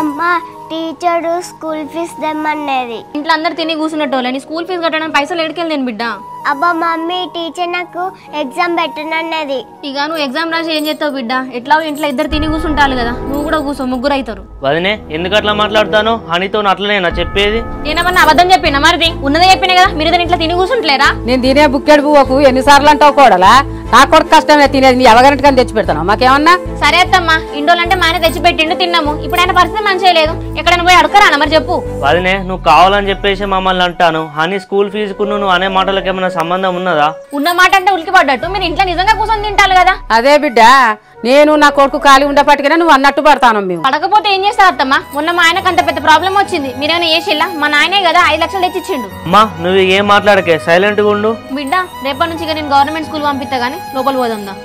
అమ్మా teacher school fee తెమ్మన్నది. ఇంట్లో అందరు తిని కూర్చున్నట్టు నీ స్కూల్ ఫీజు కట్టడానికి పైసలు ఎడికెళ్ళి నేను బిడ్డ. అబ్బా మమ్మీ టీచర్ నాకు ఎగ్జామ్ పెట్టనన్నది. ఇక నువ్వు ఎగ్జామ్ రాసి ఏం చేస్తావు బిడ్డ? ఎట్లా ఇంట్లో ఇద్దరు తిని కూర్చుంటారు కదా, నువ్వు కూడా కూర్చో, ముగ్గురు అవుతారు. వదినే ఎందుకు అట్లా మాట్లాడతాను? హనీతో అట్లనేనా చెప్పేది? నేనేమన్నా అబద్ధం చెప్పినా? మరిది ఉన్నదే చెప్పినా కదా, మీరు ఇట్లా తిని కూర్చుంటలేరా? నేను తినే బుక్కెడు పువ్వకు ఎన్నిసార్లు అంటావు కూడలా? నాకు కూడా కష్టమే తినేది, నీ ఎవగంటే కానీ తెచ్చి పెడతాను మాకేమన్నా. సరే అత్తమ్మా, ఇండోలంటే మా ఆయన తెచ్చి పెట్టిండు తిన్నాము. ఇప్పుడు ఆయన పరిస్థితి మంచిగా లేదు, ఎక్కడైనా పోయి అడగరా మరి చెప్పు. వదినే నువ్వు కావాలని చెప్పేసి మమ్మల్ని అంటాను. హనీ స్కూల్ ఫీజుకు నువ్వు అనే మాటలకు ఏమైనా సంబంధం ఉన్నదా? ఉన్న మాట అంటే ఉలికి పడ్డట్టు మీరు ఇంట్లో నిజంగా కూర్చొని తింటారు కదా. అదే బిడ్డ, నేను నా కొడుకు ఖాళీ ఉండేపటికైనా నువ్వు అన్నట్టు పడతాను. మేము పడకపోతే ఏం చేస్తావు అత్తమ్మా? మొన్న మా ఆయనకు అంత పెద్ద ప్రాబ్లం వచ్చింది, మీరేమైనా చేసిల్లా? మా నాయనే కదా 5 లక్షలు తెచ్చిచ్చిండు. అమ్మా నువ్వు ఏం మాట్లాడకే, సైలెంట్ గా ఉండు బిడ్డ. రేపటి నుంచి నేను గవర్నమెంట్ స్కూల్ పంపిస్తా గానీ లోపల పోదాందా.